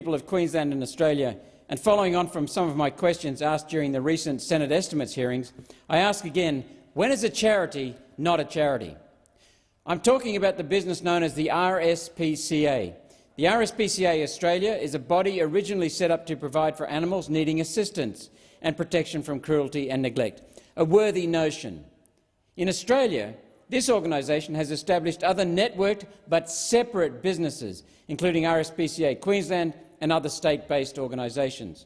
People of Queensland and Australia, and following on from some of my questions asked during the recent Senate estimates hearings, I ask again, when is a charity not a charity? I'm talking about the business known as the RSPCA. The RSPCA Australia is a body originally set up to provide for animals needing assistance and protection from cruelty and neglect, a worthy notion. In Australia, this organisation has established other networked but separate businesses, including RSPCA Queensland and other state-based organisations.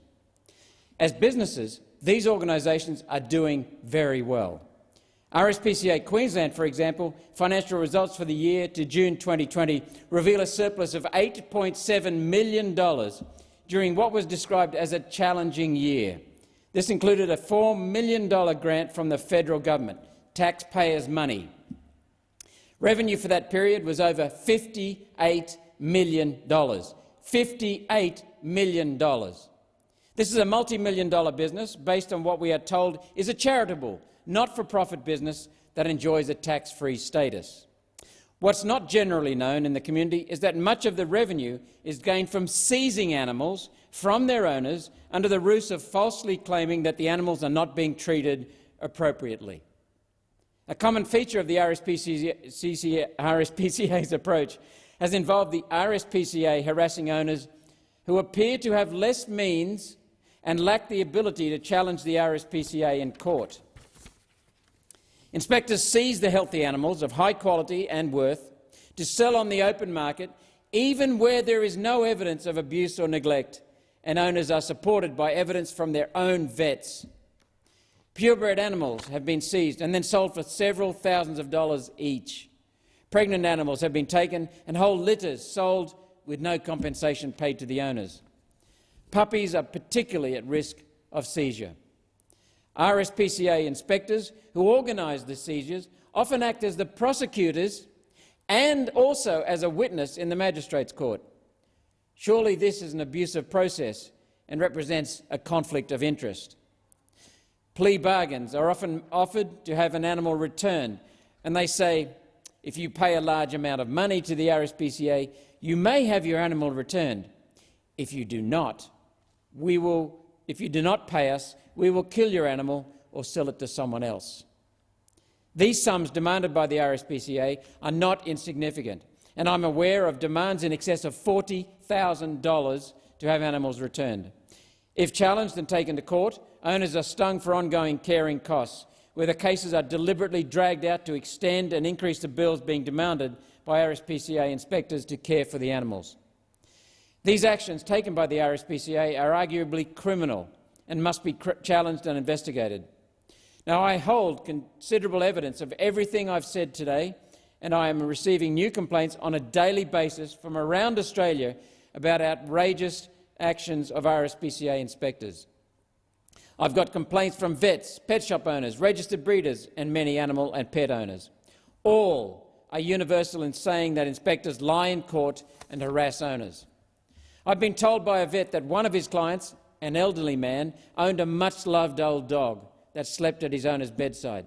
As businesses, these organisations are doing very well. RSPCA Queensland, for example, financial results for the year to June 2020 reveal a surplus of $8.7 million during what was described as a challenging year. This included a $4 million grant from the federal government, taxpayers' money. Revenue for that period was over $58 million. $58 million. This is a multi-million-dollar business based on what we are told is a charitable, not-for-profit business that enjoys a tax-free status. What's not generally known in the community is that much of the revenue is gained from seizing animals from their owners under the ruse of falsely claiming that the animals are not being treated appropriately. A common feature of the RSPCA's approach has involved the RSPCA harassing owners who appear to have less means and lack the ability to challenge the RSPCA in court. Inspectors seize the healthy animals of high quality and worth to sell on the open market, even where there is no evidence of abuse or neglect, and owners are supported by evidence from their own vets. Purebred animals have been seized and then sold for several thousands of dollars each. Pregnant animals have been taken and whole litters sold with no compensation paid to the owners. Puppies are particularly at risk of seizure. RSPCA inspectors who organise the seizures often act as the prosecutors and also as a witness in the magistrate's court. Surely this is an abusive process and represents a conflict of interest. Plea bargains are often offered to have an animal returned, and they say, if you pay a large amount of money to the RSPCA, you may have your animal returned. If you do not pay us, we will kill your animal or sell it to someone else. These sums demanded by the RSPCA are not insignificant, and I'm aware of demands in excess of $40,000 to have animals returned. If challenged and taken to court, owners are stung for ongoing caring costs, where the cases are deliberately dragged out to extend and increase the bills being demanded by RSPCA inspectors to care for the animals. These actions taken by the RSPCA are arguably criminal and must be challenged and investigated. Now, I hold considerable evidence of everything I've said today, and I am receiving new complaints on a daily basis from around Australia about outrageous actions of RSPCA inspectors. I've got complaints from vets, pet shop owners, registered breeders and many animal and pet owners. All are universal in saying that inspectors lie in court and harass owners. I've been told by a vet that one of his clients, an elderly man, owned a much-loved old dog that slept at his owner's bedside.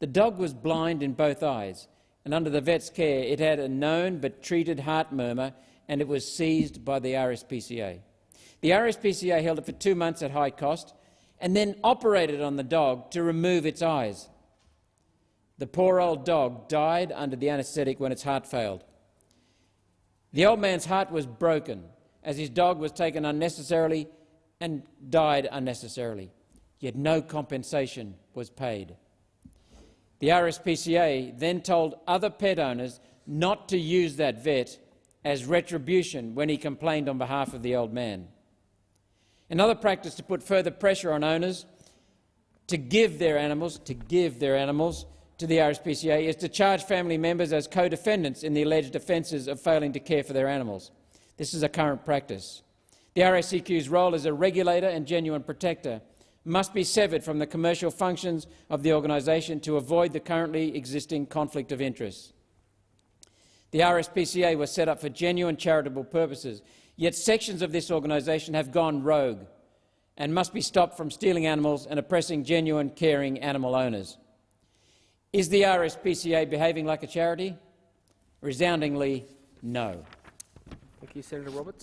The dog was blind in both eyes, and under the vet's care it had a known but treated heart murmur, and it was seized by the RSPCA. The RSPCA held it for 2 months at high cost, and then operated on the dog to remove its eyes. The poor old dog died under the anaesthetic when its heart failed. The old man's heart was broken as his dog was taken unnecessarily and died unnecessarily, yet no compensation was paid. The RSPCA then told other pet owners not to use that vet as retribution when he complained on behalf of the old man. Another practice to put further pressure on owners to give their animals to the RSPCA is to charge family members as co-defendants in the alleged offences of failing to care for their animals. This is a current practice. The RSCQ's role as a regulator and genuine protector must be severed from the commercial functions of the organisation to avoid the currently existing conflict of interest. The RSPCA was set up for genuine charitable purposes, yet sections of this organisation have gone rogue and must be stopped from stealing animals and oppressing genuine, caring animal owners. Is the RSPCA behaving like a charity? Resoundingly, no. Thank you, Senator Roberts.